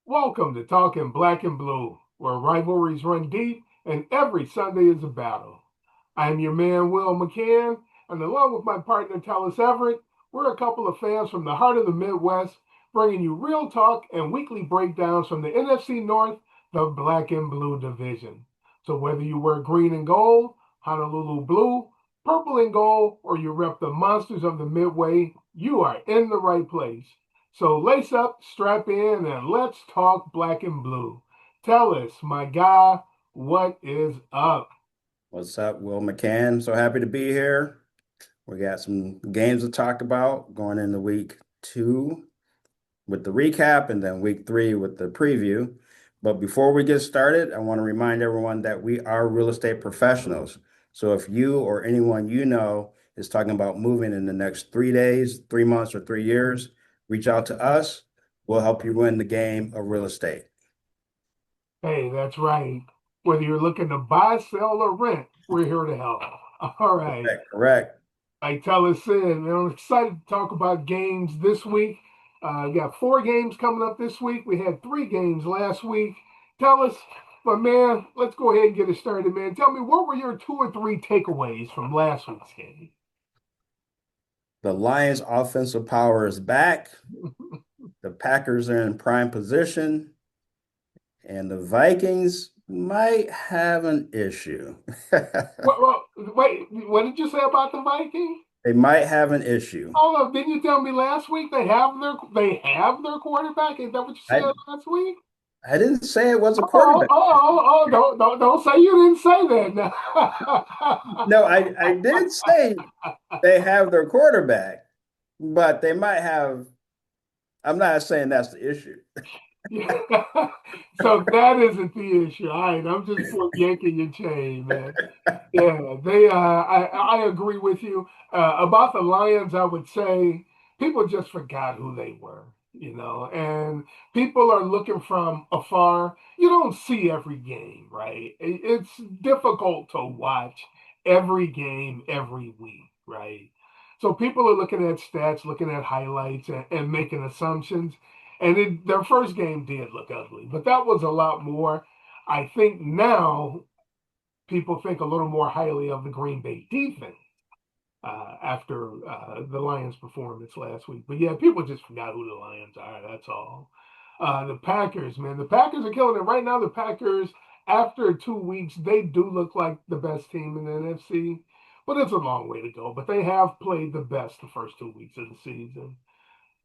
Welcome to Talking Black and Blue, where rivalries run deep and every Sunday is a battle. I am your man, Will McCann, and along with my partner, Tellis Everett, we're a couple of fans from the heart of the Midwest, bringing you real talk and weekly breakdowns from the NFC North, the Black and Blue Division. So whether you wear green and gold, Honolulu blue, purple and gold, or you rep the monsters of the Midway, you are in the right place. So lace up, strap in, and let's talk black and blue. Tell us, my guy, what is up? What's up, Will McCann? So happy to be here. We got some games to talk about going into week 2 with the recap and then week 3 with the preview. But before we get started, I want to remind everyone that we are real estate professionals. So if you or anyone you know is talking about moving in the next 3 days, 3 months, or 3 years, reach out to us. We'll help you win the game of real estate. Hey, that's right. Whether you're looking to buy, sell, or rent, we're here to help. All right. Correct, correct. Like Taylor said, man, I'm excited to talk about games this week. We got 4 games coming up this week. We had 3 games last week. Tell us, but man, let's go ahead and get it started, man. Tell me, what were your 2 or 3 takeaways from last week's game? The Lions' offensive power is back. The Packers are in prime position, and the Vikings might have an issue. Wait, what did you say about the Vikings? They might have an issue. Oh, didn't you tell me last week they have their quarterback? Is that what you said I last week? I didn't say it was a Oh, quarterback. oh, oh, don't say you didn't say that now. No, I did say they have their quarterback, but they might have. I'm not saying that's the issue. Yeah. So that isn't the issue. All right, I'm just for yanking your chain, man. Yeah, I agree with you. About the Lions, I would say people just forgot who they were, and people are looking from afar. You don't see every game, right? It's difficult to watch every game every week, right? So people are looking at stats, looking at highlights, and making assumptions. And their first game did look ugly, but that was a lot more. I think now people think a little more highly of the Green Bay defense after the Lions' performance last week. But yeah, people just forgot who the Lions are. That's all. The Packers, man, the Packers are killing it right now. The Packers, after 2 weeks, they do look like the best team in the NFC, but it's a long way to go. But they have played the best the first 2 weeks of the season.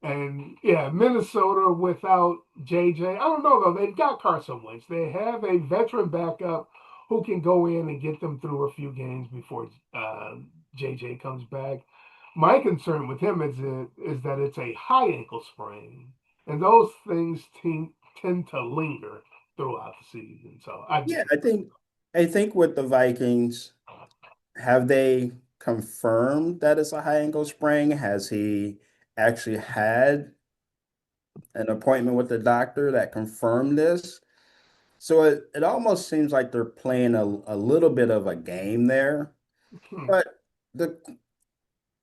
And yeah, Minnesota without JJ, I don't know though. They've got Carson Wentz. They have a veteran backup who can go in and get them through a few games before JJ comes back. My concern with him is that it's a high ankle sprain, and those things tend to linger throughout the season. So I Yeah, just I think with the Vikings, have they confirmed that it's a high ankle sprain? Has he actually had an appointment with the doctor that confirmed this? So it almost seems like they're playing a little bit of a game there. But the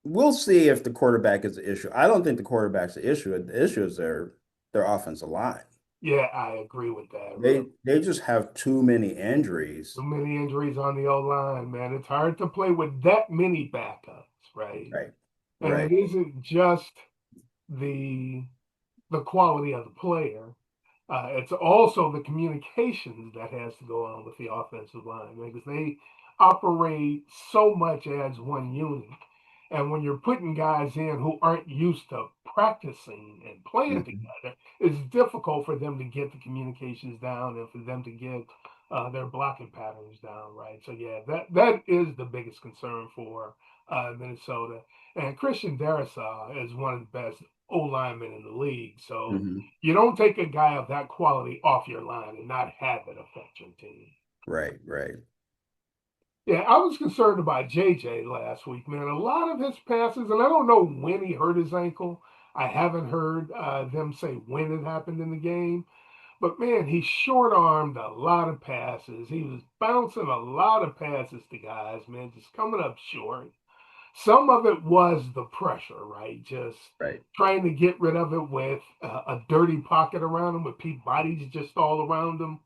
we'll see if the quarterback is the issue. I don't think the quarterback's the issue. The issue is their offensive line. yeah, I agree with that. Really. They just have too many Too injuries. many injuries on the O line, man. It's hard to play with that many backups, right? Right. And Right. it isn't just the the quality of the player. It's also the communications that has to go on with the offensive line, man, because they operate so much as one unit. And when you're putting guys in who aren't used to practicing and playing Mhm. together, it's difficult for them to get the communications down and for them to get their blocking patterns down, right? So yeah, that is the biggest concern for Minnesota. And Christian Darrisaw is one of the best O linemen in the league. So Mhm. you don't take a guy of that quality off your line and not have it affect your team. Right. Right. Yeah, I was concerned about JJ last week, man. A lot of his passes, and I don't know when he hurt his ankle. I haven't heard them say when it happened in the game. But man, he short armed a lot of passes. He was bouncing a lot of passes to guys, man, just coming up short. Some of it was the pressure, right? Just Right. trying to get rid of it with a dirty pocket around him, with Pete bodies just all around him.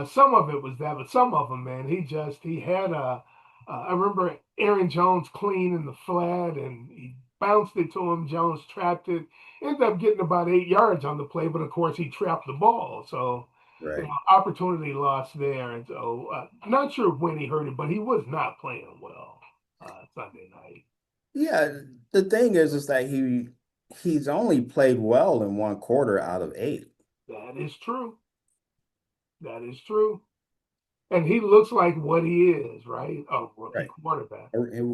Some of it was that, but some of them, man, he had a. I remember Aaron Jones clean in the flat, and he bounced it to him. Jones trapped it. Ended up getting about 8 yards on the play, but of course he trapped the ball. So, Right. opportunity lost there. And so, not sure when he hurt it, but he was not playing well Sunday night. Yeah, the thing is that he's only played well in one quarter out of eight. That is true. That is true. And he looks like what he is, right? A rookie Right. quarterback.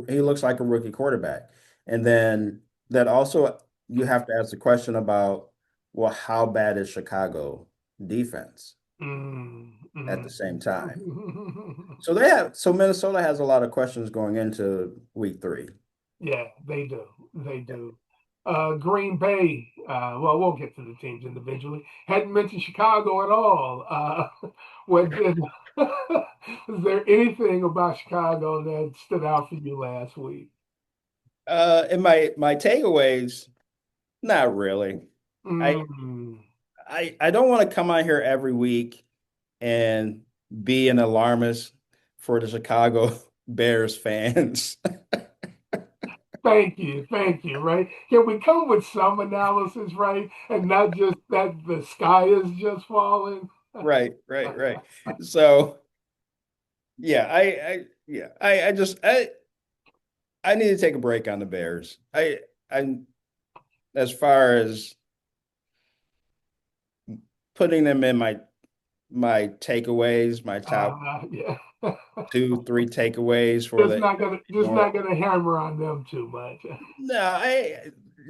He looks like a rookie quarterback. And then that also you have to ask the question about, well, how bad is Chicago defense Mm, at the mm. same time? So Minnesota has a lot of questions going into week three. Yeah, they do. They do. Green Bay, well, we'll get to the teams individually. Hadn't mentioned Chicago at all. What did, is there anything about Chicago that stood out for you last week? And my takeaways, not really. I Mm, I don't want to come out here every week and be an alarmist for the Chicago Bears fans. thank you. Thank you. Right. Can we come with some analysis, right? And not just that the sky is just falling? Right, right, right. So yeah, I just I need to take a break on the Bears. I as far as putting them in my takeaways, my top Yeah. two, three takeaways for Just the not gonna just North. not gonna hammer on them too much. No,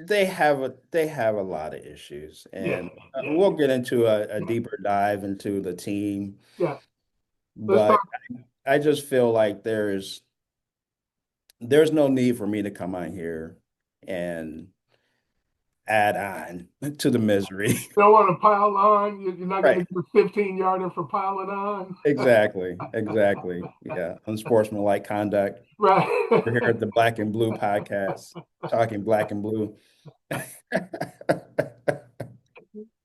they have a lot of issues, Yeah, and yeah, we'll get into a yeah, deeper dive into the team. yeah. Let's But talk. I just feel like there's no need for me to come on here and add on to the misery. You don't want to pile on. You're not gonna Right. give a 15-yarder for piling on. Exactly. Exactly. Yeah. Unsportsmanlike conduct. We're here Right. at the Black and Blue podcast, talking black and blue.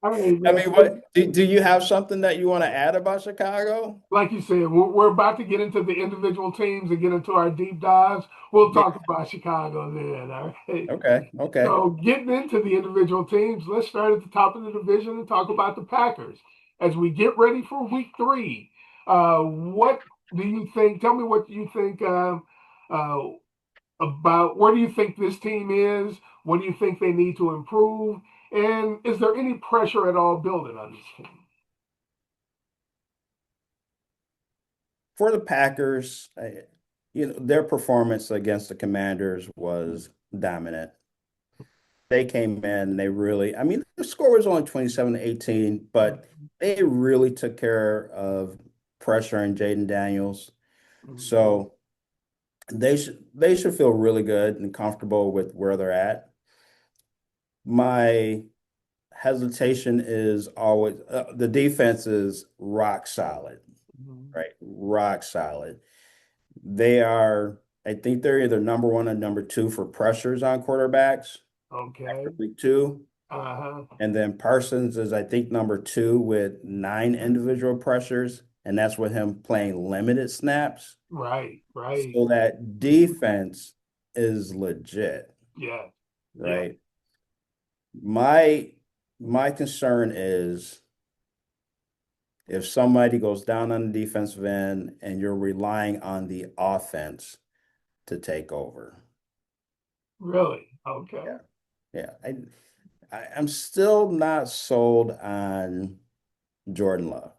All right, I man. mean, what do you have something that you want to add about Chicago? Like you said, we're about to get into the individual teams and get into our deep dives. We'll Yeah. talk about Chicago then. All right. Okay. Okay. So, getting into the individual teams, let's start at the top of the division and talk about the Packers as we get ready for Week 3. What do you think? Tell me what you think uh, about where do you think this team is? What do you think they need to improve? And is there any pressure at all building on this team? For the Packers, their performance against the Commanders was dominant. They came in, they really, I mean, the score was only 27-18, but they really took care of pressure and Jaden Daniels. Mhm. So they should feel really good and comfortable with where they're at. My hesitation is always the defense is rock solid, Mhm. right? Rock solid. They are, I think they're either number one or number two for pressures on quarterbacks Okay. after week two. Uh-huh. And then Parsons is, I think, number two with nine individual pressures. And that's with him playing limited snaps. Right, right. So that defense is legit, Yeah, yeah. right? My my concern is if somebody goes down on the defensive end and you're relying on the offense to take over. Really? Okay. Yeah. Yeah. I'm still not sold on Jordan Love.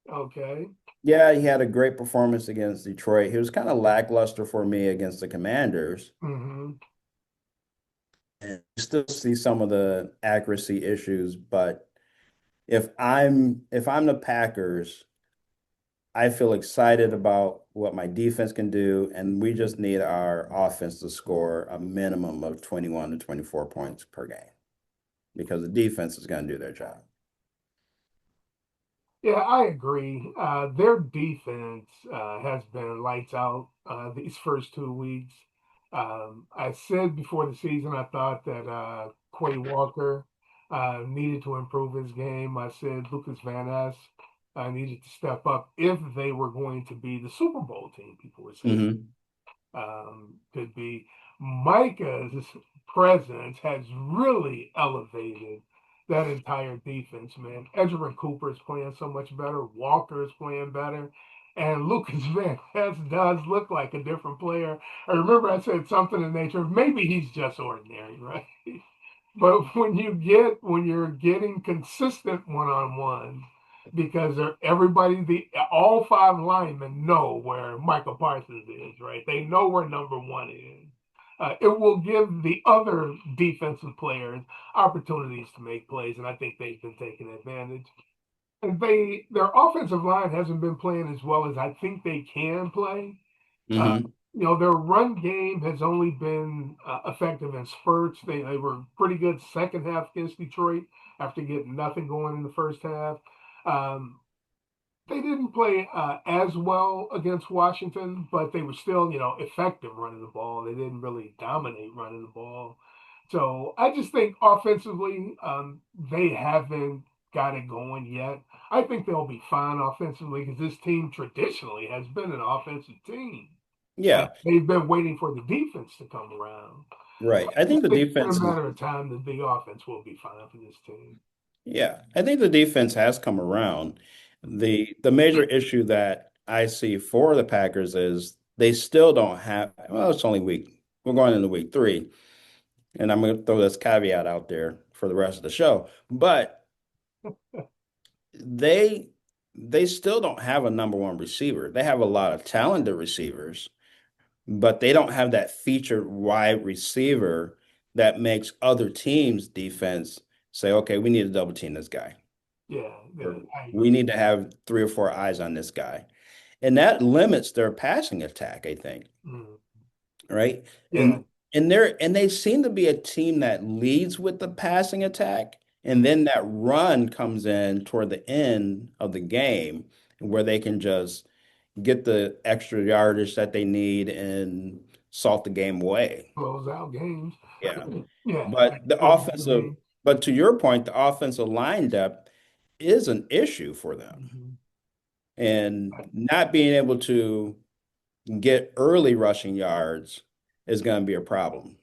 Okay. Yeah, he had a great performance against Detroit. He was kind of lackluster for me against the Commanders. Hmm. And you still see some of the accuracy issues, but if I'm the Packers, I feel excited about what my defense can do, and we just need our offense to score a minimum of 21 to 24 points per game because the defense is going to do their job. Yeah, I agree. Their defense has been lights out these first 2 weeks. I said before the season I thought that Quay Walker needed to improve his game. I said Lucas Van Ness needed to step up if they were going to be the Super Bowl team. People were saying Hmm. could be. Micah's presence has really elevated that entire defense, man. Edgerrin Cooper is playing so much better. Walker is playing better. And Lucas Van Ness does look like a different player. I remember I said something in nature, maybe he's just ordinary, right? But when you're getting consistent one on one, because everybody the all five linemen know where Michael Parsons is, right? They know where number one is. It will give the other defensive players opportunities to make plays, and I think they've been taking advantage. And their offensive line hasn't been playing as well as I think they can play. Uh, Hmm. their run game has only been effective in spurts. They were pretty good second half against Detroit after getting nothing going in the first half. Um, they didn't play as well against Washington, but they were still, effective running the ball. They didn't really dominate running the ball. So I just think offensively, they haven't got it going yet. I think they'll be fine offensively because this team traditionally has been an offensive team. Yeah, They've been waiting for the defense to come around. So right. I I think just the think it's defense a is, matter of time that the offense will be fine for this team. yeah, I think the defense has come around. The major issue that I see for the Packers is they still don't have, well, it's only we're going into week 3, and I'm going to throw this caveat out there for the rest of the show, but they they still don't have a number one receiver. They have a lot of talented receivers, but they don't have that featured wide receiver that makes other teams' defense say, okay, we need to double team this guy, Yeah, or yeah, I we agree. need to have 3 or 4 eyes on this guy. And that limits their passing attack, I think, Mm. right? Yeah, And they seem to be a team that leads with the passing attack, and then that run comes in toward the end of the game where they can just get the extra yardage that they need and salt the game away. close out games. Yeah. Yeah, But the close out offensive, games. but to your point, the offensive line depth is an issue for them. Mhm. And not being able to get early rushing yards is going to be a problem.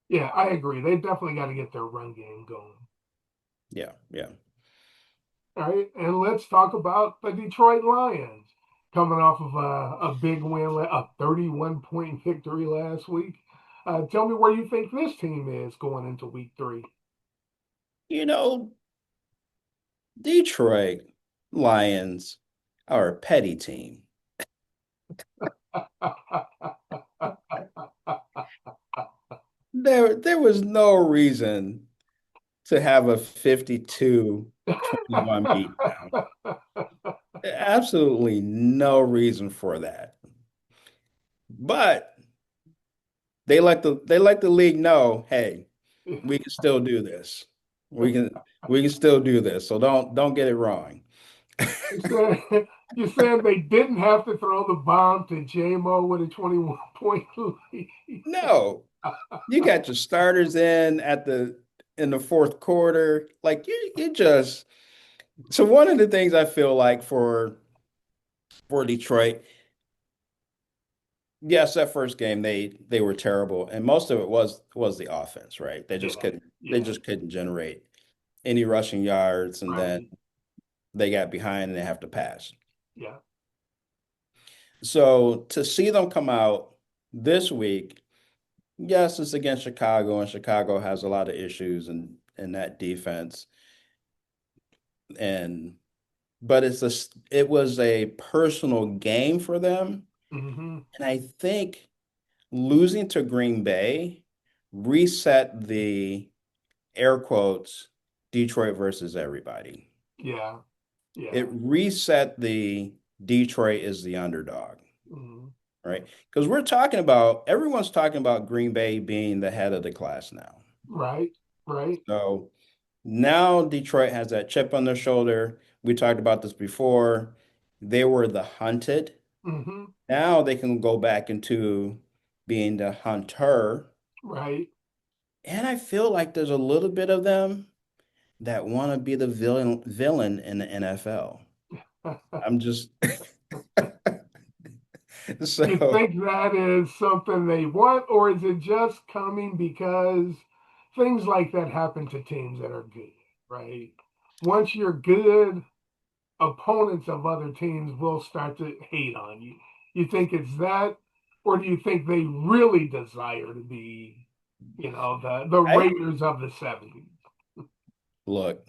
Yeah, I agree. They definitely got to get their run game going. Yeah, yeah. All right, and let's talk about the Detroit Lions coming off of a big win, a 31-point victory last week. Tell me where you think this team is going into week three. You know, Detroit Lions are a petty team. There was no reason to have a 52-21 beatdown. Absolutely no reason for that. But they let the league know, hey, we can still do this. We can still do this. So don't get it wrong. You said they didn't have to throw the bomb to JMO with a 21-point lead. No, you got your starters in the fourth quarter. Like you just so one of the things I feel like for Detroit, yes, that first game they were terrible, and most of it was the offense, right? They just Yeah, couldn't they yeah, just couldn't generate any rushing yards, and then right. they got behind and they have to pass. Yeah. So to see them come out this week, yes, it's against Chicago, and Chicago has a lot of issues in that defense. And but it was a personal game for them. Hmm. And I think losing to Green Bay reset the air quotes Detroit versus everybody. Yeah, It yeah. reset the Detroit is the underdog, Hmm. right? Because everyone's talking about Green Bay being the head of the class now. Right, right. So now Detroit has that chip on their shoulder. We talked about this before. They were the hunted. Hmm. Now they can go back into being the hunter. Right. And I feel like there's a little bit of them that want to be the villain in the NFL. I'm just You so think that is something they want, or is it just coming because things like that happen to teams that are good, right? Once you're good, opponents of other teams will start to hate on you. You think it's that, or do you think they really desire to be, the I Raiders of the 70s? look,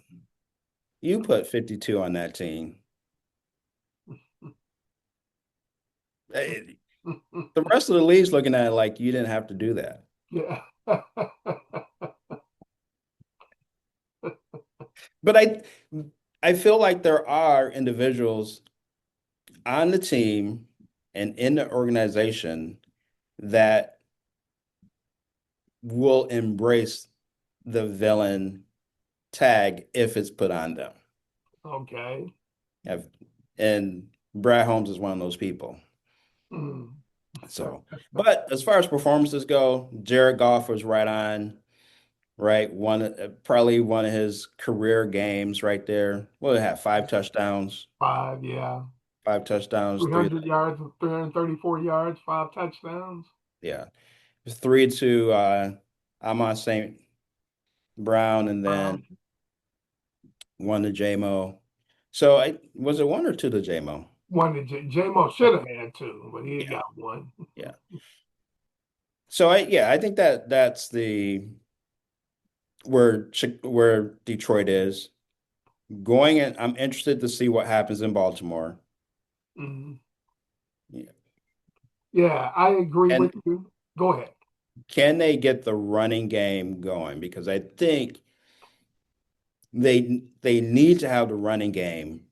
you put 52 on that team. Eh, The rest of the league's looking at it like you didn't have to do that. Yeah. But I feel like there are individuals on the team and in the organization that will embrace the villain tag if it's put on them. Okay. Have- And Brad Holmes is one of those people. Mm. So, but as far as performances go, Jared Goff was right on, right? Probably one of his career games right there. What did it have? Five touchdowns, Five, yeah. five touchdowns, three. 300 yards, 334 yards, five touchdowns. Yeah, three to Amon St. Brown, and then Brown. one to JMO. So I was it one or two to JMO? One that J-Mo should have had two, but he Yeah, got one. yeah. So I think that's the where Detroit is going, and I'm interested to see what happens in Baltimore. Mhm. Yeah. Yeah, I agree with And you. Go ahead. can they get the running game going? Because I think they need to have the running game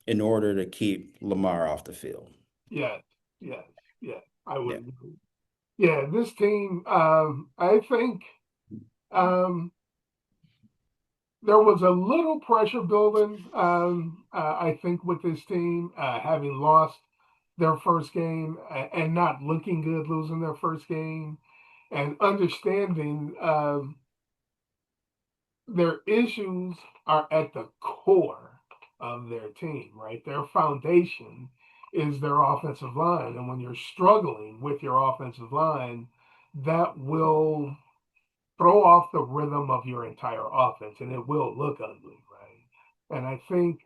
in order to keep Lamar off the field. Yes, yes, yes. I would Yeah. agree. Yeah, this team, I think um, there was a little pressure building, I think, with this team, having lost their first game and not looking good, losing their first game, and understanding their issues are at the core of their team, right? Their foundation is their offensive line. And when you're struggling with your offensive line, that will throw off the rhythm of your entire offense and it will look ugly, right? And I think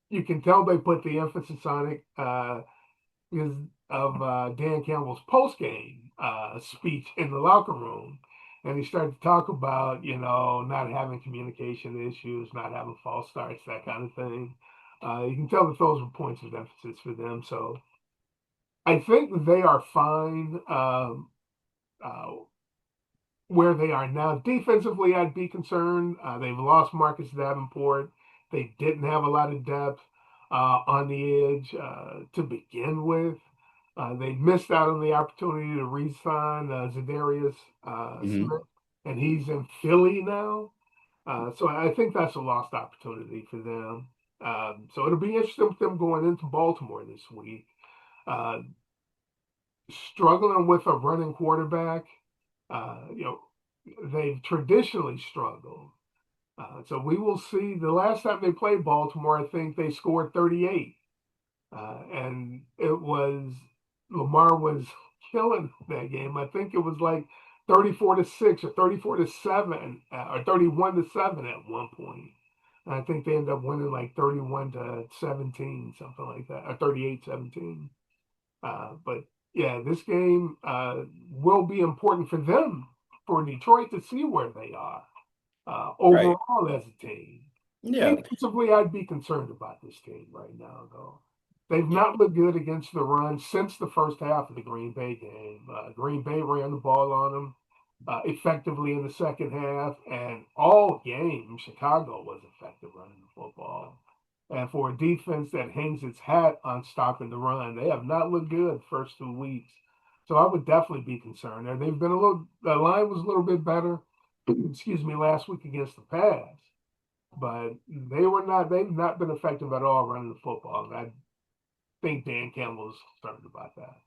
you can tell they put the emphasis on it because of Dan Campbell's post game speech in the locker room. And he started to talk about, not having communication issues, not having false starts, that kind of thing. You can tell that those were points of emphasis for them. So I think they are fine. Uh, where they are now. Defensively, I'd be concerned. They've lost Marcus Davenport. They didn't have a lot of depth on the edge to begin with. They missed out on the opportunity to re-sign Zadarius Hmm. Smith, and he's in Philly now. So I think that's a lost opportunity for them. So it'll be interesting with them going into Baltimore this week. Uh, Struggling with a running quarterback. Uh, you know, they've traditionally struggled. So we will see. The last time they played Baltimore, I think they scored 38, and it was Lamar was killing that game. I think it was like 34-6 or 34-7 or 31-7 at one point. And I think they ended up winning like 31-17, something like that, or 38-17. But yeah, this game will be important for them, for Detroit to see where they are Right. overall as a team. Yeah. Defensively, I'd be concerned about this team right now, though. They've Yeah. not looked good against the run since the first half of the Green Bay game. Green Bay ran the ball on them effectively in the second half, and all game Chicago was effective running the football. And for a defense that hangs its hat on stopping the run, they have not looked good the first 2 weeks. So I would definitely be concerned. And they've been the line was a little bit better, excuse me, last week against the pass, but they've not been effective at all running the football. And I think Dan Campbell's concerned about that.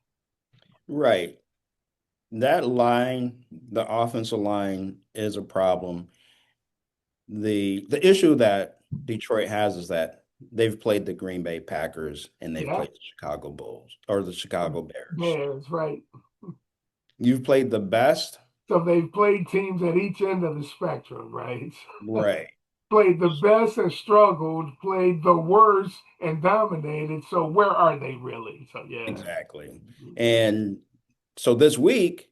Right. That line, the offensive line is a problem. The issue that Detroit has is that they've played the Green Bay Packers and they've Yeah, played the Chicago Bulls or the Chicago Bears. Bears, right. You've played the best, So they've played teams at each end of the spectrum, right? right? Played the best and struggled, played the worst and dominated. So where are they really? So yeah, Exactly. And so this week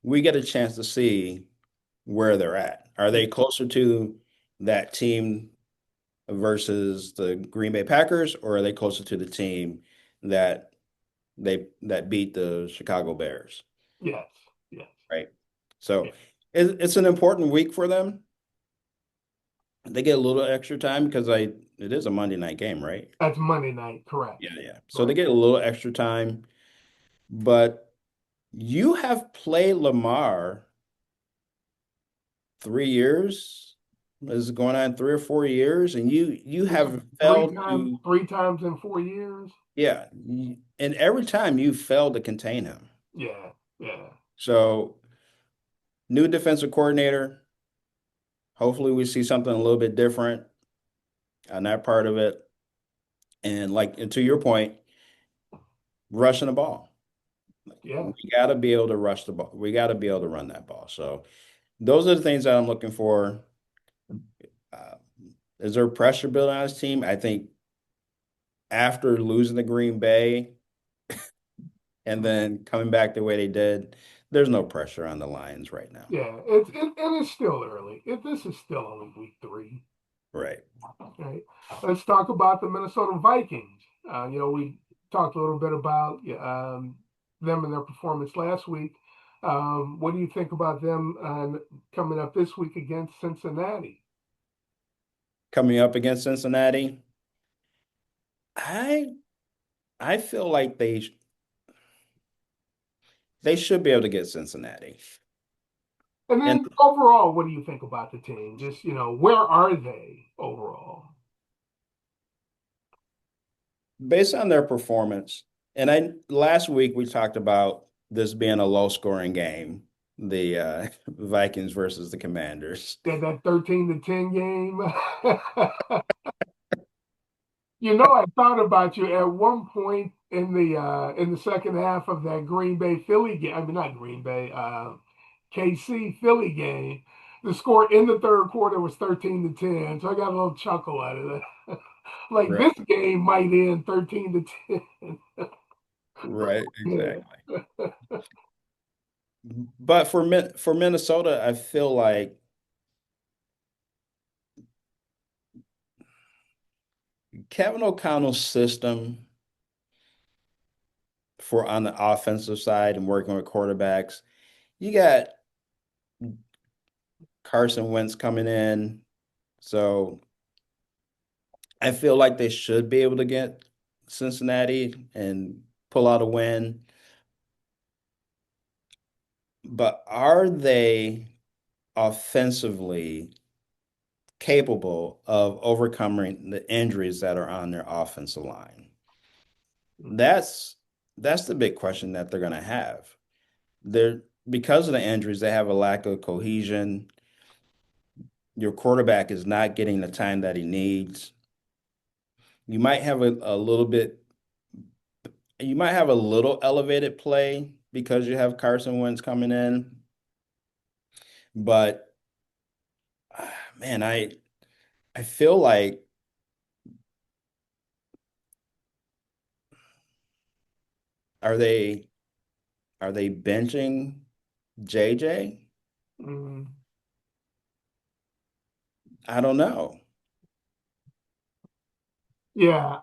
we get a chance to see where they're at. Are they closer to that team versus the Green Bay Packers, or are they closer to the team that that beat the Chicago Bears? yes, yes, Right. yeah. So it's an important week for them. They get a little extra time because it is a Monday night game, right? That's Monday night, correct, Yeah, yeah. So they correct. get a little extra time, but you have played Lamar 3 years. This is going on 3 or 4 years, and you have failed to, Three times in 4 years. yeah, and every time you failed to contain him. Yeah, yeah, So new defensive coordinator. Hopefully, we see something a little bit different on that part of it. And to your point, rushing the ball. yeah, We got to be able to rush the ball. We got to be able to run that ball. So those are the things that I'm looking for. Uh, is there pressure building on this team? I think after losing to Green Bay and then coming back the way they did, there's no pressure on the Lions right now. yeah. And it's still early. This is still only week three. Right. Okay, let's talk about the Minnesota Vikings. We talked a little bit about them and their performance last week. What do you think about them coming up this week against Cincinnati? Coming up against Cincinnati, I I feel like they should be able to get Cincinnati. And And then overall, what do you think about the team? Just, where are they overall? based on their performance, and I last week we talked about this being a low scoring game, the Vikings versus the Commanders. That 13-10 game. I thought about you at one point in the second half of that Green Bay Philly game. I mean, not Green Bay, KC Philly game. The score in the third quarter was 13-10, so I got a little chuckle out of that. Like Right. this game might end 13-10. Right, Yeah. exactly. But for Minnesota, I feel like Kevin O'Connell's system for on the offensive side and working with quarterbacks, you got Carson Wentz coming in. So I feel like they should be able to get Cincinnati and pull out a win. But are they offensively capable of overcoming the injuries that are on their offensive line? That's that's the big question that they're going to have. They're because of the injuries, they have a lack of cohesion. Your quarterback is not getting the time that he needs. You might have a little bit, you might have a little elevated play because you have Carson Wentz coming in, but man, I feel like are they are they benching JJ? Mm, I don't know. yeah,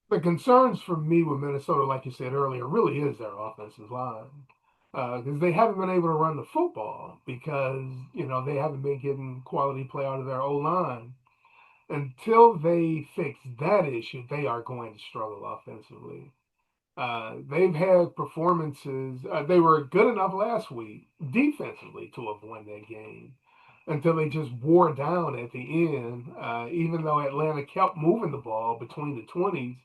the concerns for me with Minnesota, like you said earlier, really is their offensive line. Because they haven't been able to run the football because, they haven't been getting quality play out of their O line. Until they fix that issue, they are going to struggle offensively. They've had performances. They were good enough last week defensively to have won that game until they just wore down at the end. Even though Atlanta kept moving the ball between the 20s,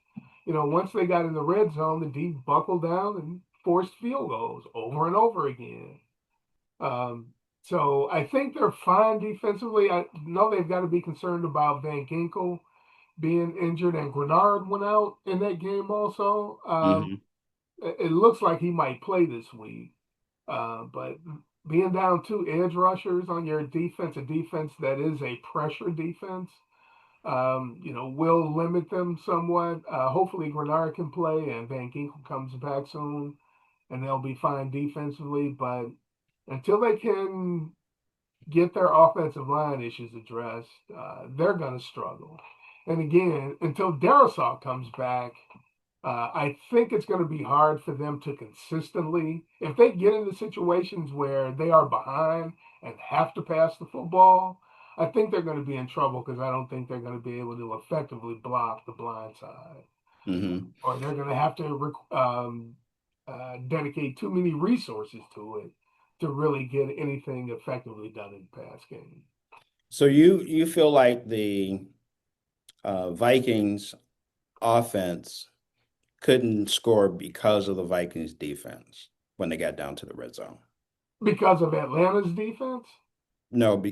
once they got in the red zone, the D buckled down and forced field goals over and over again. Um, so I think they're fine defensively. I know they've got to be concerned about Van Ginkel being injured, and Grenard went out in that game also. Hmm. It looks like he might play this week. But being down two edge rushers on your defense, a defense that is a pressure defense, will limit them somewhat. Hopefully, Grenard can play and Van Ginkel comes back soon, and they'll be fine defensively. But until they can get their offensive line issues addressed, they're going to struggle. And again, until Darisaw comes back, I think it's going to be hard for them to consistently, if they get into situations where they are behind and have to pass the football, I think they're going to be in trouble because I don't think they're going to be able to effectively block the blind side, Hmm. or they're going to have to dedicate too many resources to it to really get anything effectively done in the pass game. So you feel like the Vikings offense couldn't score because of the Vikings defense when they got down to the red zone. Because of Atlanta's defense, No,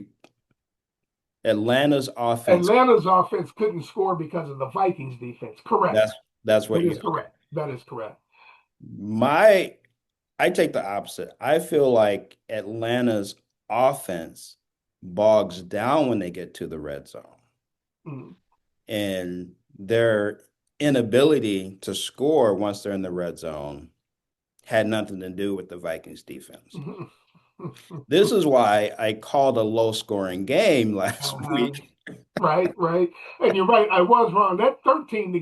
Atlanta's offense. Atlanta's offense couldn't score because of the Vikings defense. Correct. That's that's what That you is okay. correct. That is correct. My I take the opposite. I feel like Atlanta's offense bogs down when they get to the red zone, Mm. and their inability to score once they're in the red zone had nothing to do with the Vikings defense. This is why I called a low scoring game last Uh-huh. week. Right, right. And you're right. I was wrong. That 13 to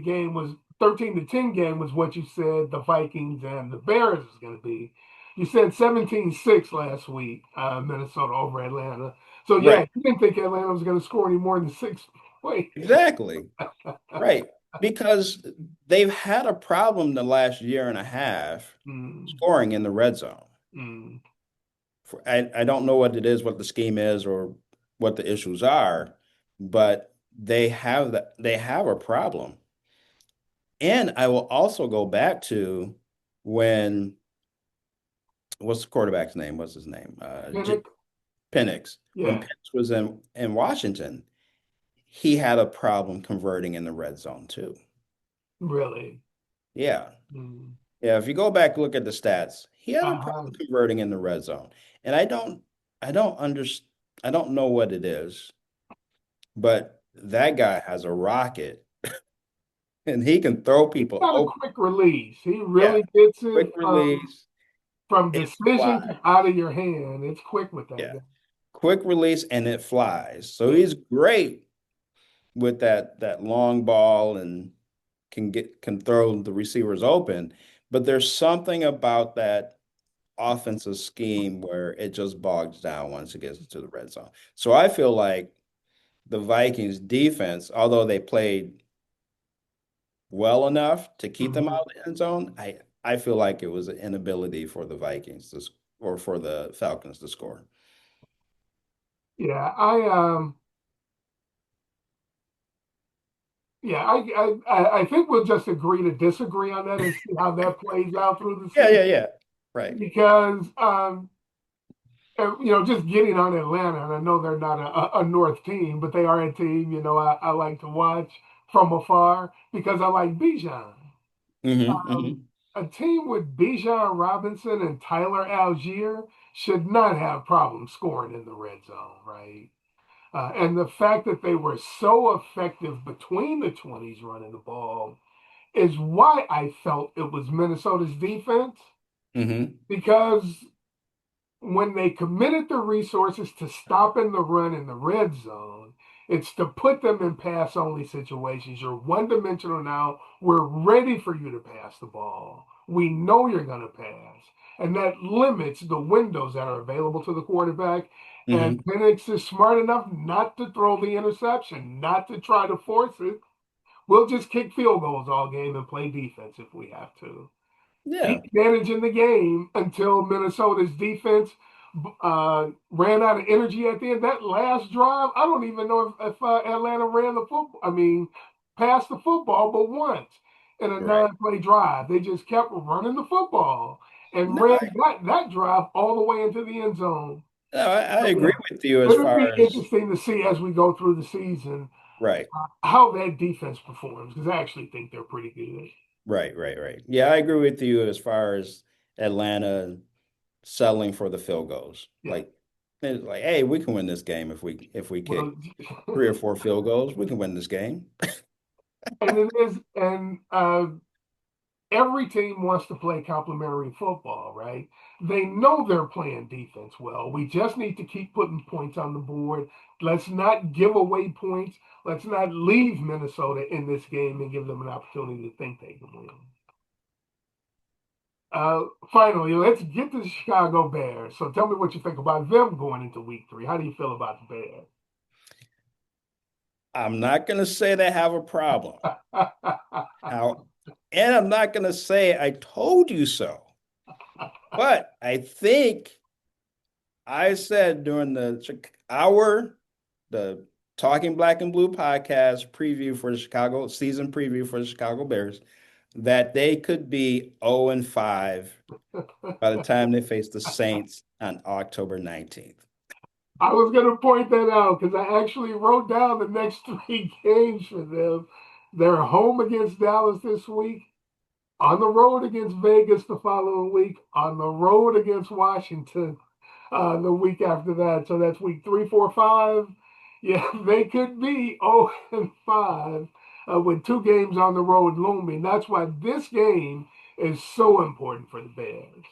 10 game was what you said the Vikings and the Bears is going to be. You said 17-6 last week, Minnesota over Atlanta. So Right. yeah, you didn't think Atlanta was going to score any more than 6 points. Exactly. Right. Because they've had a problem the last year and a half Mm, scoring in the red zone. mm, I don't know what it is, what the scheme is, or what the issues are, but they have a problem. And I will also go back to when what's the quarterback's name? What's his name? Panic. Penix. When Yeah, Penix was in Washington, he had a problem converting in the red zone too. really. Yeah. Mm. Yeah, if you go back look at the stats, he had a Uh-huh. problem converting in the red zone. And I don't understand I don't know what it is, but that guy has a rocket and he can throw people Got a open. quick release. He Yeah, really gets it quick release, from it decision flies. to out of your hand. It's quick with that Yeah. guy. Quick release and it flies. So Yeah. he's great with that long ball and can throw the receivers open. But there's something about that offensive scheme where it just bogs down once it gets to the red zone. So I feel like the Vikings defense, although they played well enough to keep them Mhm. out of the end zone, I feel like it was an inability for the Vikings to or for the Falcons to score. Yeah, I think we'll just agree to disagree on that and see how that plays out through the Yeah, season yeah, yeah. Right. because just getting on Atlanta, and I know they're not a North team, but they are a team, I like to watch from afar because I like Bijan. Hmm. Um, Hmm. a team with Bijan Robinson and Tyler Algier should not have problems scoring in the red zone, right? And the fact that they were so effective between the 20s running the ball is why I felt it was Minnesota's defense Hmm. because when they committed the resources to stopping the run in the red zone, it's to put them in pass only situations. You're one dimensional now. We're ready for you to pass the ball. We know you're going to pass. And that limits the windows that are available to the quarterback. And Hmm. Penix is smart enough not to throw the interception, not to try to force it. We'll just kick field goals all game and play defense if we have to. Yeah. Keep managing the game until Minnesota's defense ran out of energy at the end. That last drive, I don't even know if Atlanta ran the football. I mean, passed the football, but once. in a Right. 9 play drive. They just kept running the football and No, ran that drive all the way into the end zone. I So, agree yeah, with you as it'll be far as interesting to see as we go through the season right, how that defense performs because I actually think they're pretty good. right. Yeah, I agree with you as far as Atlanta settling for the field goals. Yeah. It's like, hey, we can win this game if we kick Well, 3 or 4 field goals. We can win this game. and it is, and every team wants to play complementary football, right? They know they're playing defense well. We just need to keep putting points on the board. Let's not give away points. Let's not leave Minnesota in this game and give them an opportunity to think they can win. Finally, let's get to the Chicago Bears. So tell me what you think about them going into week 3. How do you feel about the I'm not going to say they have a problem. Bears? How, and I'm not going to say I told you so. But I think I said during the Talking Black and Blue podcast preview for the Chicago season preview for the Chicago Bears that they could be 0-5 by the time they face the Saints on October 19th. I was going to point that out because I actually wrote down the next 3 games for them. They're home against Dallas this week, on the road against Vegas the following week, on the road against Washington the week after that. So that's week 3, 4, 5. Yeah, they could be 0-5 with 2 games on the road looming. That's why this game is so important for the Bears.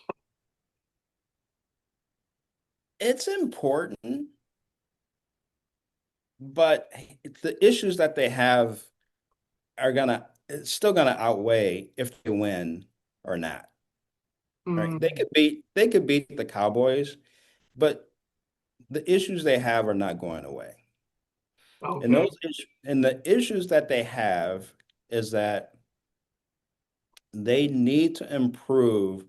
It's important, but the issues that they have are gonna it's still gonna outweigh if they win or not. Right? Mm, They could beat the Cowboys, but the issues they have are not going away. okay. And the issues that they have is that they need to improve.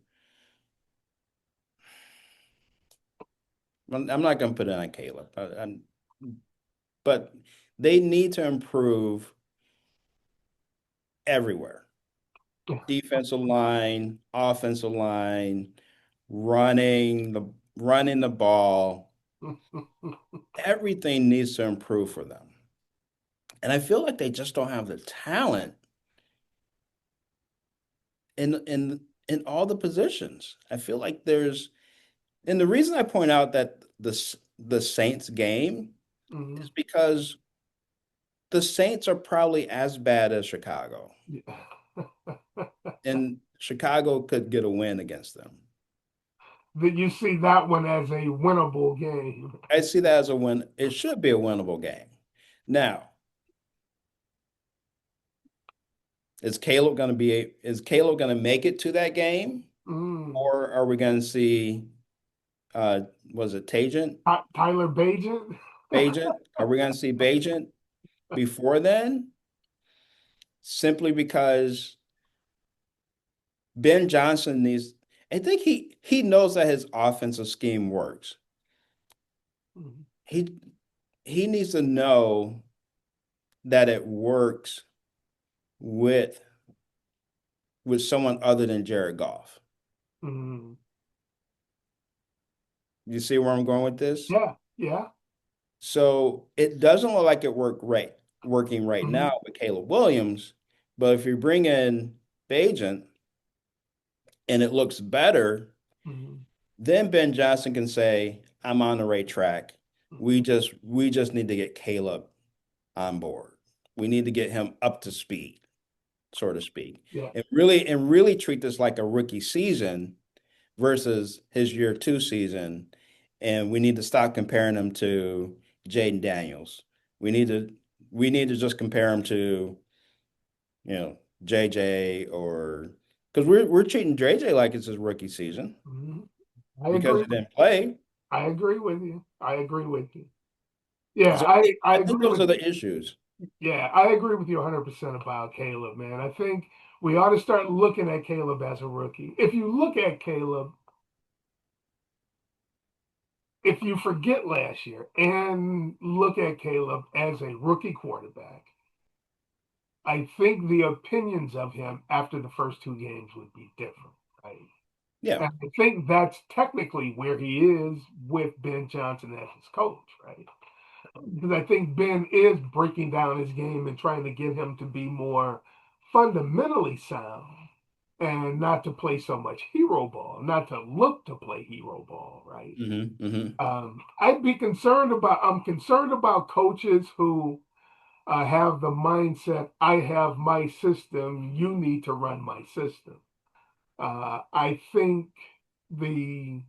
I'm not going to put it on Caleb, but they need to improve everywhere. Defensive line, offensive line, running the ball. Everything needs to improve for them. And I feel like they just don't have the talent in all the positions. I feel like and the reason I point out that the Saints game is Mhm. because the Saints are probably as bad as Chicago, Yeah. and Chicago could get a win against them. That you see that one as a winnable game. I see that as a win. It should be a winnable game. Now, is Caleb going to make it to that game, Mm. or are we going to see was it Tajant? Tyler Bagent. Bagent? Are we going to see Bagent before then? Simply because Ben Johnson needs, I think he knows that his offensive scheme works. Mhm. He he needs to know that it works with someone other than Jared Goff. Mhm. You see where I'm going with this? Yeah, yeah. So it doesn't look like working right Mhm. now with Caleb Williams, but if you bring in Bagent and it looks better, Mhm. then Ben Johnson can say, I'm on the right track. We just need to get Caleb on board. We need to get him up to speed, so to speak. Yeah. And really treat this like a rookie season versus his year 2 season. And we need to stop comparing him to Jaden Daniels. We need to we need to just compare him to, JJ, or because we're treating JJ like it's his rookie season Mhm. I because agree. he didn't play. I agree with you. I agree with you. Yeah, So I I think agree those with are the issues. yeah, I agree with you 100% about Caleb, man. I think we ought to start looking at Caleb as a rookie. If you look at Caleb, if you forget last year and look at Caleb as a rookie quarterback, I think the opinions of him after the first two games would be different, right? Yeah. And I think that's technically where he is with Ben Johnson as his coach, right? Because I think Ben is breaking down his game and trying to get him to be more fundamentally sound and not to play so much hero ball, not to look to play hero ball, right? I'm concerned about coaches who have the mindset, I have my system, you need to run my system. I think the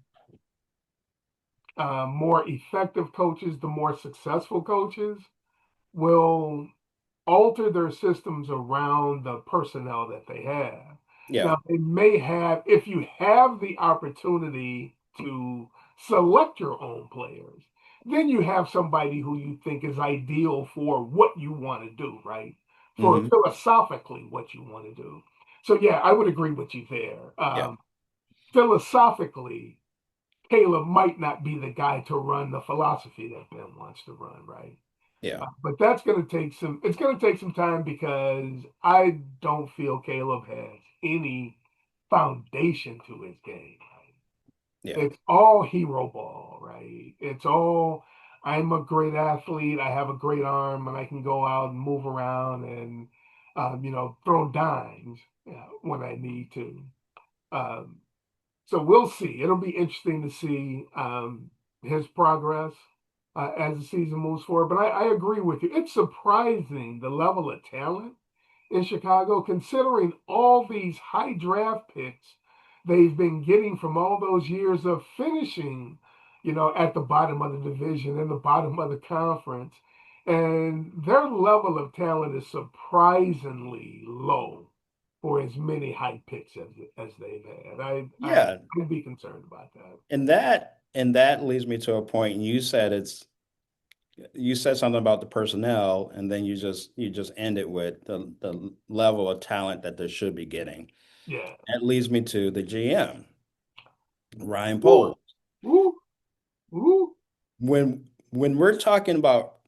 more effective coaches, the more successful coaches will alter their systems around the personnel that they have. Yeah. Now, they may have, if you have the opportunity to select your own players, then you have somebody who you think is ideal for what you want to do, right? For Hmm. philosophically what you want to do. So, yeah, I would agree with you there. Yeah. Philosophically, Caleb might not be the guy to run the philosophy that Ben wants to run, right? Yeah. But that's going to take some. It's going to take some time because I don't feel Caleb has any foundation to his game. Yeah. It's all hero ball, right? It's all I'm a great athlete. I have a great arm, and I can go out and move around and throw dimes when I need to. Um, so we'll see. It'll be interesting to see his progress as the season moves forward. But I agree with you. It's surprising the level of talent in Chicago, considering all these high draft picks they've been getting from all those years of finishing, at the bottom of the division and the bottom of the conference. And their level of talent is surprisingly low for as many high picks as they've had. Yeah. I'd be concerned about that. And that leads me to a point. And you said something about the personnel, and then you just end it with the level of talent that they should be getting. Yeah. That leads me to the GM, Ryan Ooh, Poles. ooh, ooh. When we're talking about,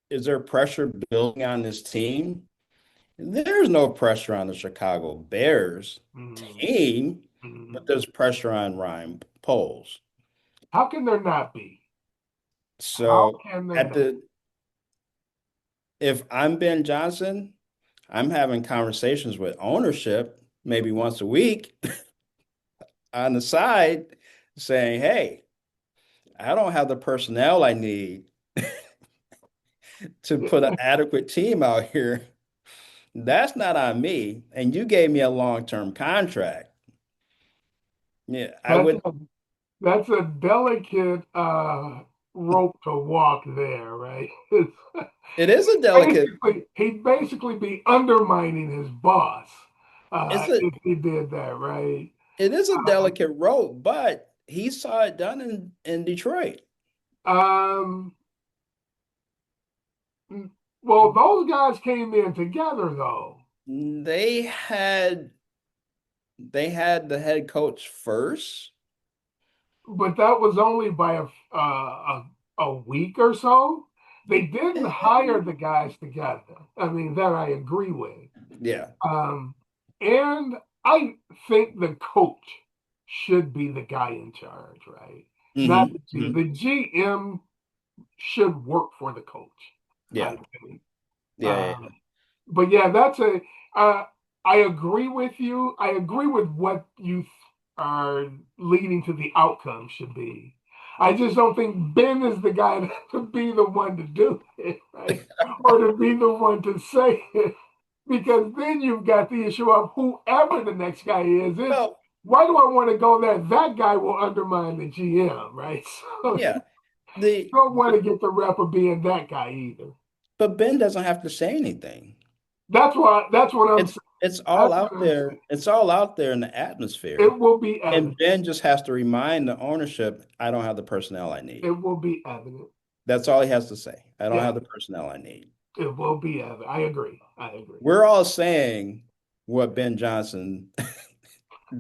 is there pressure building on this team? There's no pressure on the Chicago Bears Mm, team, but mm. there's pressure on Ryan Poles. How can there not be? How So can there at not? the if I'm Ben Johnson, I'm having conversations with ownership maybe once a week on the side saying, "Hey, I don't have the personnel I need to put an adequate team out here. That's not on me. And you gave me a long-term contract." Yeah, I That's would. a, that's a delicate rope to walk there, right? It is a delicate. He'd basically be undermining his boss It's a. if he did that, right? It is a delicate rope, but he saw it done in Detroit. Um, well, those guys came in together though, They had they had the head coach first. but that was only by a week or so. They didn't hire the guys together. I mean, that I agree with. Yeah. Um, and I think the coach should be the guy in charge, right? Not Hmm. the G. The GM should work for the coach, I Yeah. think. Yeah. Yeah. Um, but yeah, uh, I agree with you. I agree with what you are leading to the outcome should be. I just don't think Ben is the guy to be the one to do it, right? Or to be the one to say it. Because then you've got the issue of whoever the next guy is. It's Well, why do I want to go there? That guy will undermine the GM, right? So you yeah. The don't want to get the rep of being that guy either. but Ben doesn't have to say anything. That's what I'm saying. It's all That's what out I'm there. saying. It's all out there in the It atmosphere. will be And evident. Ben just has to remind the ownership, I don't have the personnel I It need. will be evident. That's all he has to say. I don't Yeah, have the personnel I need. it will be evident. I agree. I agree. We're all saying what Ben Johnson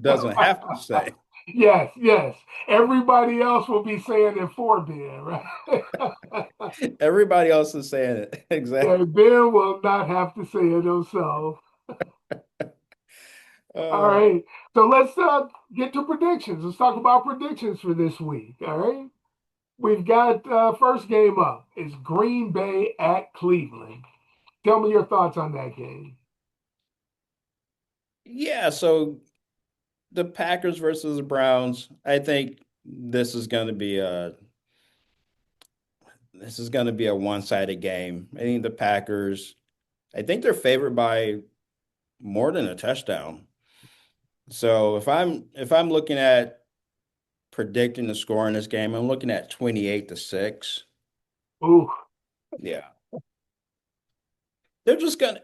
doesn't have to say. Yes, yes. Everybody else will be saying it for Ben, right? Everybody else is saying it. Exactly. Yeah, Ben will not have to say it himself. All Uh, right. So let's get to predictions. Let's talk about predictions for this week. All right. We've got first game up is Green Bay at Cleveland. Tell me your thoughts on that game. yeah, so the Packers versus the Browns, I think this is going to be a one-sided game. I think the Packers, I think they're favored by more than a touchdown. So if I'm looking at predicting the score in this game, I'm looking at 28-6. Ooh, Yeah. They're just gonna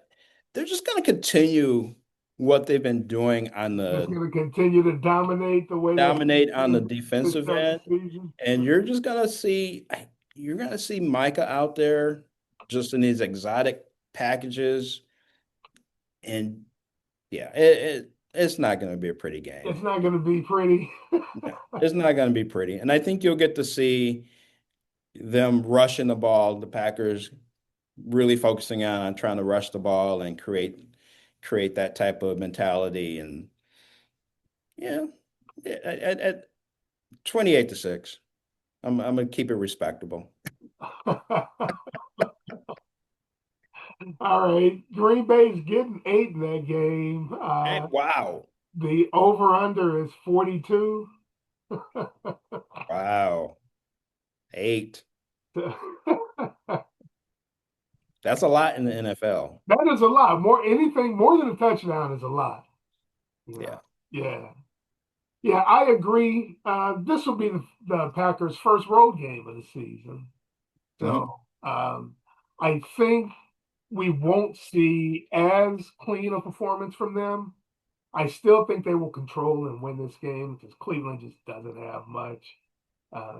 they're just gonna continue what they've been doing on just the going to continue to dominate the way that dominate on the to defensive start the end. season. And you're gonna see Micah out there just in these exotic packages. And yeah, it's not gonna be a pretty It's game. not going to be pretty. No, it's not gonna be pretty. And I think you'll get to see them rushing the ball, the Packers really focusing on trying to rush the ball and create that type of mentality. And yeah, at 28-6, I'm gonna keep it respectable. All right. Green Bay's getting 8 in that game. Wow. The over under is 42. Wow. 8. That That's a lot in the NFL. is a lot. Anything more than a touchdown is a lot. Yeah. Yeah. Yeah. Yeah, I agree. This will be the Packers' first road game of the season. Hmm. So I think we won't see as clean a performance from them. I still think they will control and win this game because Cleveland just doesn't have much. Uh,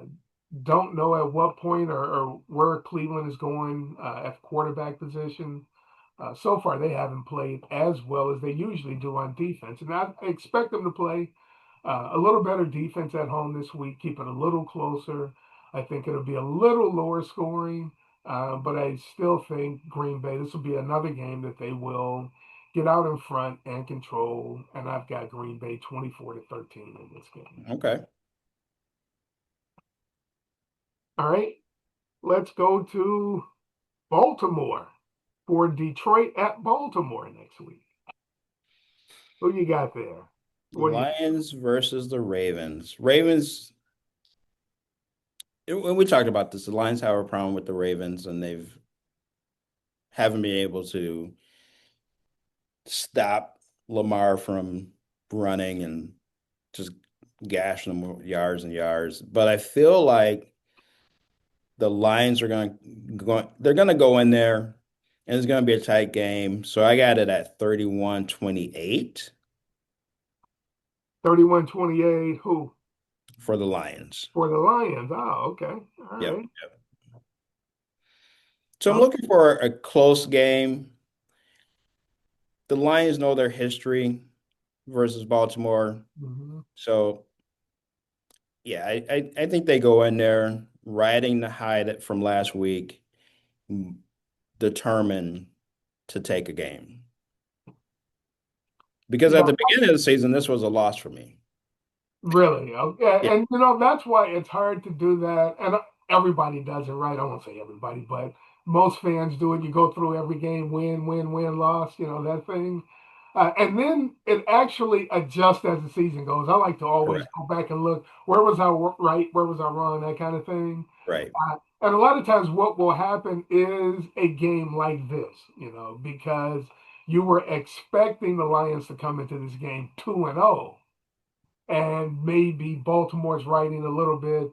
don't know at what point or where Cleveland is going at quarterback position. So far, they haven't played as well as they usually do on defense, and I expect them to play a little better defense at home this week, keep it a little closer. I think it'll be a little lower scoring, but I still think Green Bay, this will be another game that they will get out in front and control. And I've got Green Bay 24-13 in this game. Okay. All right, let's go to Baltimore for Detroit at Baltimore next week. Who you got there? What do you? Lions versus the Ravens. Ravens, when we talked about this, the Lions have a problem with the Ravens, and they've haven't been able to stop Lamar from running and just gashing them yards and yards. But I feel like the Lions are they're going to go in there and it's going to be a tight game. So I got it at 31-28 31-28. Who? for the Lions. For the Lions. Oh, okay. All Yep. right. Yep. So I'm Oh, looking for a close game. The Lions know their history versus Baltimore. mhm. So yeah, I think they go in there riding the high from last week, determined to take a game. Because at Yeah, the beginning of the season, this was a loss for me. really. Okay. Yeah, And that's why it's hard to do that. And everybody does it, right? I won't say everybody, but most fans do it. You go through every game, win, win, win, loss, that thing. And then it actually adjusts as the season goes. I like to always correct. go back and look, where was I right? Where was I wrong? That kind of thing. Right. And a lot of times, what will happen is a game like this, because you were expecting the Lions to come into this game 2-0, and maybe Baltimore's riding a little bit,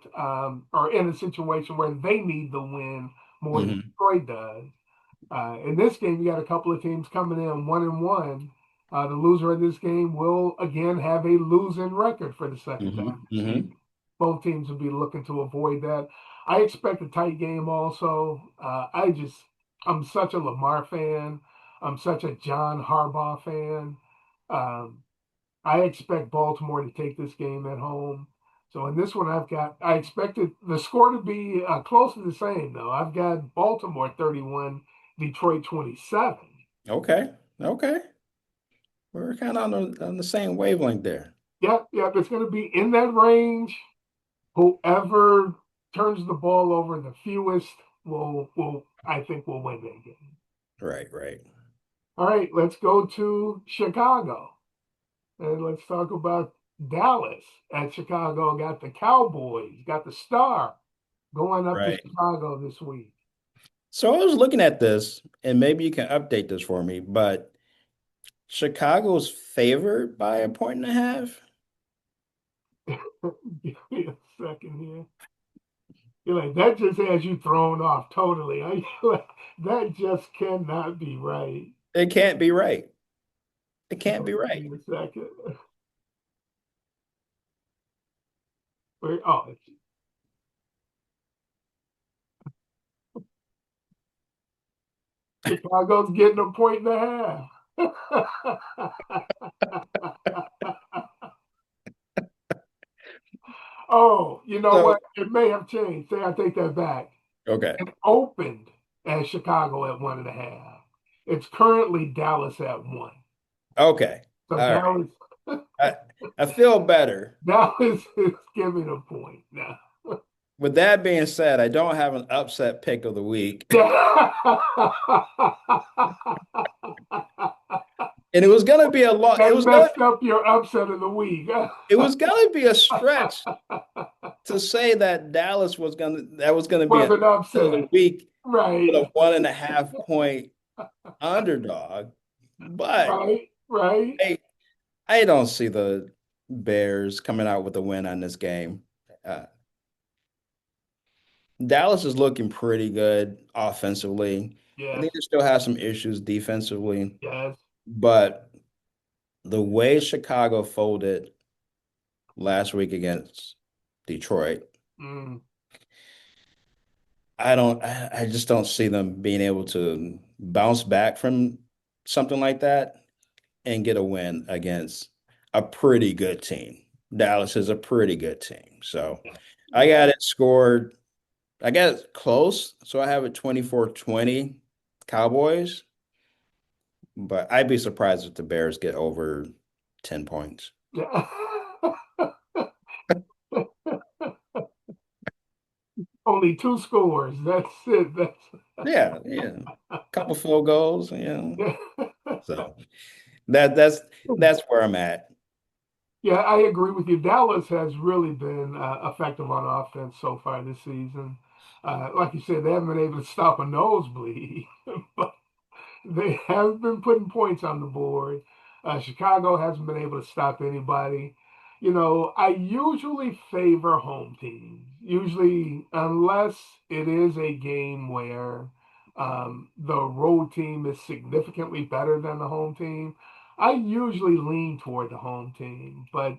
or in a situation where they need the win more than Hmm. Detroit does. In this game, you got a couple of teams coming in 1-1. The loser of this game will again have a losing record for the second time Hmm. this season. Hmm. Both teams will be looking to avoid that. I expect a tight game also. I'm such a Lamar fan. I'm such a John Harbaugh fan. Um, I expect Baltimore to take this game at home. So in this one, I expected the score to be close to the same, though. I've got Baltimore 31, Detroit 27. Okay. Okay. We're kind of on the same wavelength there. Yep, yep, it's going to be in that range. Whoever turns the ball over the fewest I think will win that game. Right, right. All right, let's go to Chicago. And let's talk about Dallas at Chicago. Got the Cowboys, got the Star going up to Right. Chicago this week. So I was looking at this, and maybe you can update this for me, but Chicago's favored by a point and a half. Give me a second here. You're like, that just has you thrown off totally. That just cannot be right. It can't be right. It can't be Give right. me a second. Oh, Chicago's getting a point and a half. Oh, you know So, what? It may have changed. Say I take that back. okay. It opened as Chicago at 1.5. It's currently Dallas at 1. Okay. So All right. Dallas, I, I feel better. Dallas is giving a point now. With that being said, I don't have an upset pick of the week. And it was gonna be a lot. That messed up your upset of the week. It was gonna be a stretch to say that that was gonna be Was an an upset of upset. the week with Right. a 1.5 point underdog. But Right. Right. I, I don't see the Bears coming out with a win on this game. Uh, Dallas is looking pretty good offensively. I Yes. think they still have some issues defensively, Yes. but the way Chicago folded last week against Detroit, Mm, I just don't see them being able to bounce back from something like that and get a win against a pretty good team. Dallas is a pretty good team. So I yeah. got it scored. I got it close. So I have it 24-20 Cowboys, but I'd be surprised if the Bears get over 10 points. Yeah. Only two scores. That's it. Yeah, yeah. Couple field goals, Yeah. So that's where I'm at. Yeah, I agree with you. Dallas has really been effective on offense so far this season. Like you said, they haven't been able to stop a nosebleed, but they have been putting points on the board. Chicago hasn't been able to stop anybody. You know, I usually favor home teams, usually, unless it is a game where the road team is significantly better than the home team. I usually lean toward the home team, but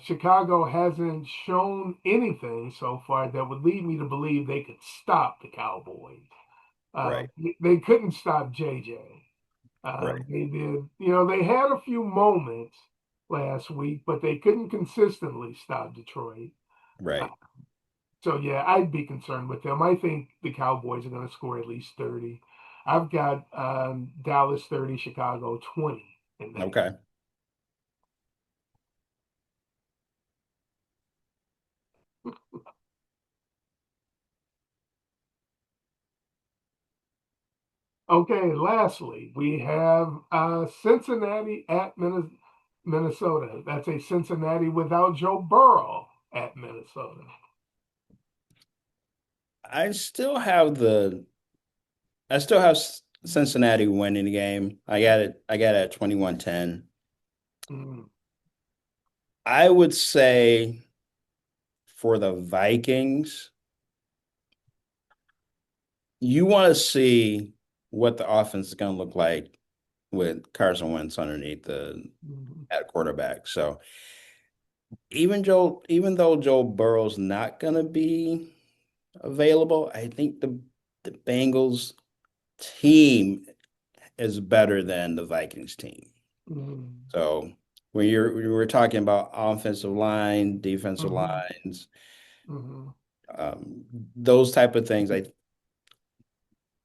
Chicago hasn't shown anything so far that would lead me to believe they could stop the Cowboys. Right, They couldn't stop JJ. right, They did, they had a few moments last week, but they couldn't consistently stop Detroit. Uh, right. so yeah, I'd be concerned with them. I think the Cowboys are going to score at least 30. I've got Dallas 30, Chicago 20 in that. Okay. Okay, lastly, we have Cincinnati at Minnesota. That's a Cincinnati without Joe Burrow at Minnesota. I still have the I still have Cincinnati winning the game. I got it at 21-10. Mm, I would say for the Vikings, you want to see what the offense is going to look like with Carson Wentz underneath the mm, at quarterback. So even though Joe Burrow's not going to be available, I think the Bengals team is better than the Vikings team. mm. So when you were talking about offensive line, defensive Hmm. lines, Hmm. um, those type of things.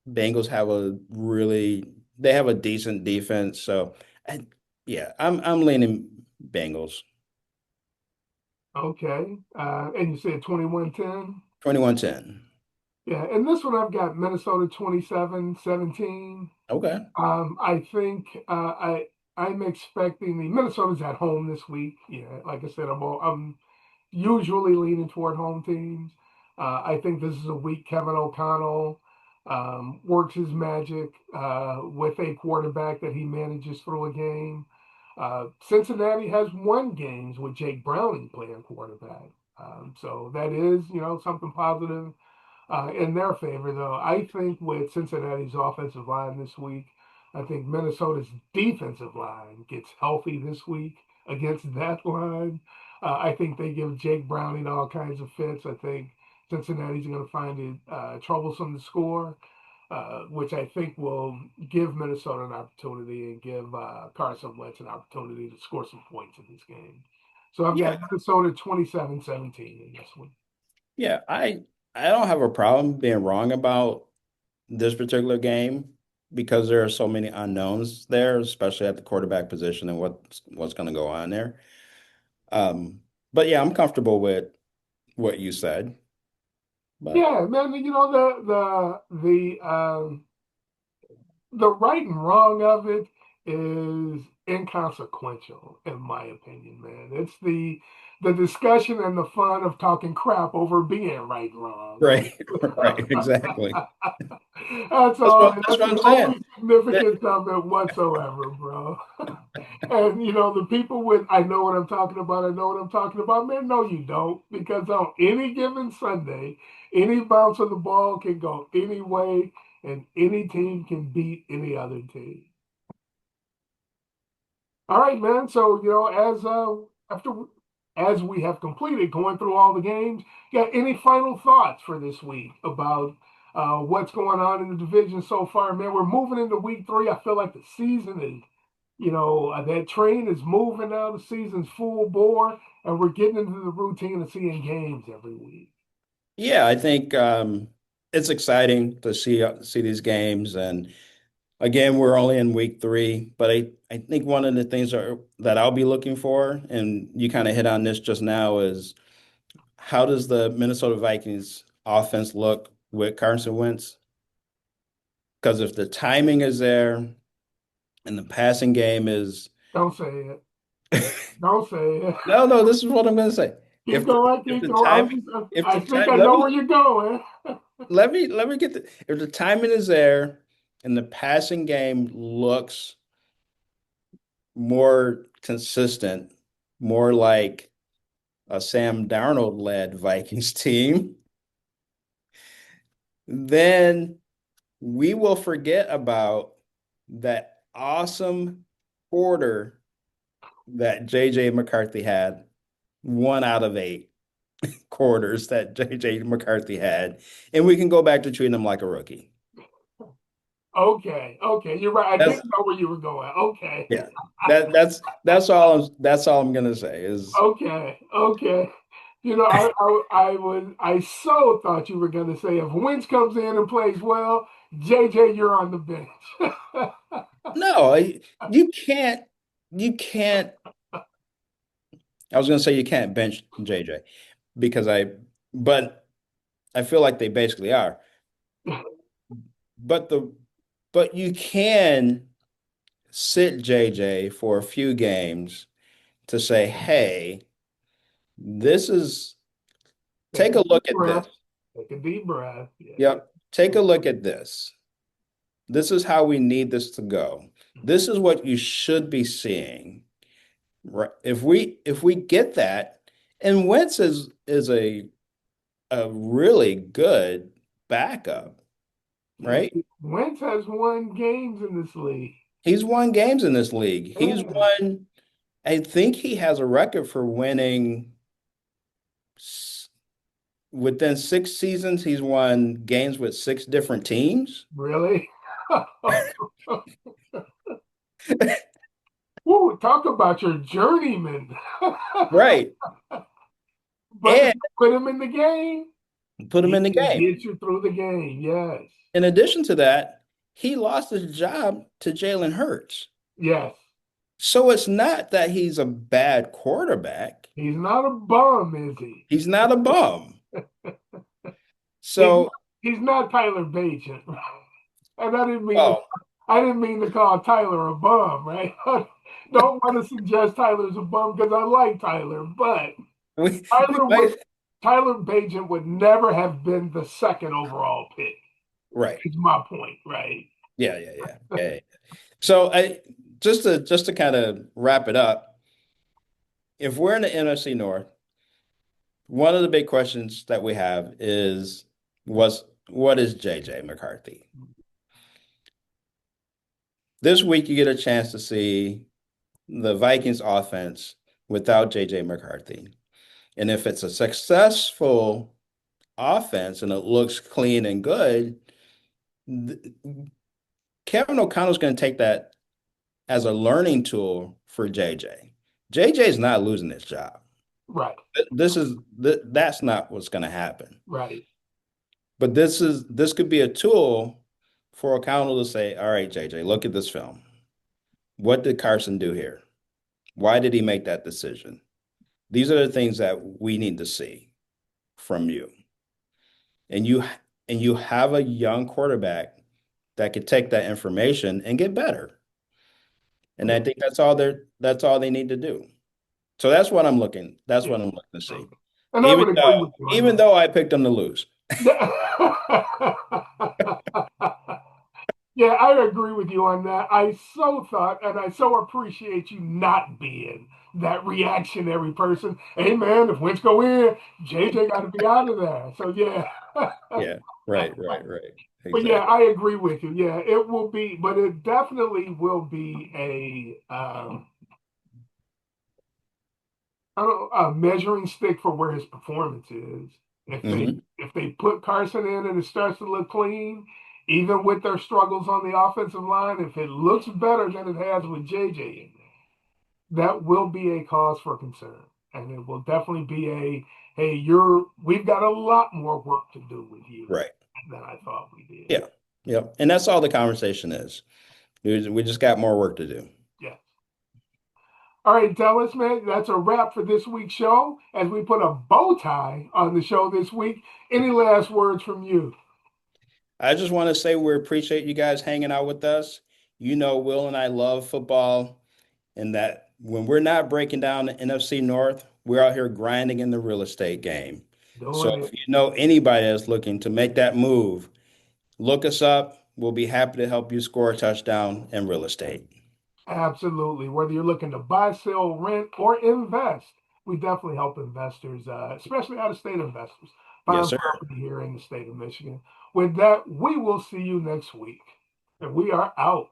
Bengals have a really they have a decent defense. So I, yeah, I'm leaning Bengals. Okay. And you said 21-10. 21-10. Yeah. And this one I've got Minnesota 27-17. Okay. I think I'm expecting the Minnesota's at home this week. Yeah, like I said, I'm usually leaning toward home teams. I think this is a week Kevin O'Connell works his magic with a quarterback that he manages through a game. Cincinnati has won games with Jake Browning playing quarterback. So that is, something positive in their favor, though. I think with Cincinnati's offensive line this week, I think Minnesota's defensive line gets healthy this week against that line. I think they give Jake Browning all kinds of fits. I think Cincinnati's going to find it troublesome to score, which I think will give Minnesota an opportunity and give Carson Wentz an opportunity to score some points in this game. So I've Yeah, got Minnesota 27-17 in this one. yeah. I don't have a problem being wrong about this particular game because there are so many unknowns there, especially at the quarterback position and what's going to go on there. Um, but yeah, I'm comfortable with what you said. But Yeah, man, the right and wrong of it is inconsequential, in my opinion, man. It's the discussion and the fun of talking crap over being right and wrong. right, right, exactly. That's all. That's That's what the I'm saying. only That- significance of it whatsoever, bro. And the people with I know what I'm talking about, I know what I'm talking about, man, no, you don't. Because on any given Sunday, any bounce of the ball can go any way, and any team can beat any other team. All right, man. So, after as we have completed going through all the games, got any final thoughts for this week about what's going on in the division so far, man? We're moving into week 3. I feel like the season is, that train is moving now. The season's full bore, and we're getting into the routine of seeing games every week. yeah, I think it's exciting to see these games. And again, we're only in week 3, but I think one of the things that I'll be looking for, and you kind of hit on this just now, is how does the Minnesota Vikings offense look with Carson Wentz? Because if the timing is there and the passing game is Don't say it. Don't say it. no, no, this is what I'm going to say. Keep going. If Keep the going. timing if I the think time I know where you're going. let me get the if the timing is there and the passing game looks more consistent, more like a Sam Darnold led Vikings team, then we will forget about that awesome quarter that JJ McCarthy had, 1 out of 8 quarters that JJ McCarthy had, and we can go back to treating him like a rookie. Okay, okay, you're right. I That's didn't know where you were going. Okay, yeah. That's all I'm gonna say is okay, okay. I so thought you were going to say if Wentz comes in and plays well, JJ, you're on the bench. no, you can't I was gonna say you can't bench JJ because but I feel like they basically are. But you can sit JJ for a few games to say, hey, this is Take take a a deep look at breath. this. Take a deep breath. Yeah. Yep. Take a look at this. This is how we need this to go. This is what you should be seeing. Right. If we get that, and Wentz is a really good backup, Yeah. right? Wentz has won games in this league. He's won games in this league. He's Yeah, won, I think he has a record for winning within 6 seasons, he's won games with 6 different teams. really? Ooh, talk about your journeyman. Right. But if And you put him in the game, put him he in the can game. get you through the game. Yes. In addition to that, he lost his job to Jalen Hurts. Yes. So it's not that he's a bad quarterback. He's not a bum, is he? He's not a bum. He's So, he's not Tyler Bagent. And well, I didn't mean to call Tyler a bum, right? Don't want to suggest Tyler's a bum because I like Tyler, but we Tyler would might, Tyler Bagent would never have been the second overall pick. right. Is my point, right? Yeah. So I just to kind of wrap it up, if we're in the NFC North, one of the big questions that we have is what is JJ McCarthy? This week you get a chance to see the Vikings offense without JJ McCarthy. And if it's a successful offense and it looks clean and good, Kevin O'Connell's going to take that as a learning tool for JJ. JJ is not losing his job. Right, That's not what's going to happen. right. But this could be a tool for O'Connell to say, all right, JJ, look at this film. What did Carson do here? Why did he make that decision? These are the things that we need to see from you. And you have a young quarterback that could take that information and get better. And I Yeah, think that's all they need to do. So that's yeah. what I'm looking to see. Okay. And I would agree with you on Even though I picked them to lose. that. Yeah, I agree with you on that. I so thought, and I so appreciate you not being that reactionary person. Hey, man, if Wentz go in, JJ got to be out of there. So yeah, Yeah, right. but yeah, Exactly. I agree with you. Yeah, it will be, but it definitely will be I don't know, a measuring stick for where his performance is. Hmm. If they put Carson in and it starts to look clean, even with their struggles on the offensive line, if it looks better than it has with JJ in there, that will be a cause for concern. And it will definitely be hey, we've got a lot more work to do with you Right. than I thought we did. Yeah. Yep. And that's all the conversation is. We just got more work to do. Yes. All right, Dallas, man, that's a wrap for this week's show. As we put a bow tie on the show this week, any last words from you? I just want to say we appreciate you guys hanging out with us. You know, Will and I love football, and that when we're not breaking down the NFC North, we're out here grinding in the real estate game. So Doing if it. you know anybody that's looking to make that move, look us up. We'll be happy to help you score a touchdown in real estate. Absolutely. Whether you're looking to buy, sell, rent, or invest, we definitely help investors, especially out of state investors, Yes, find sir. property here in the state of Michigan. With that, we will see you next week. And we are out.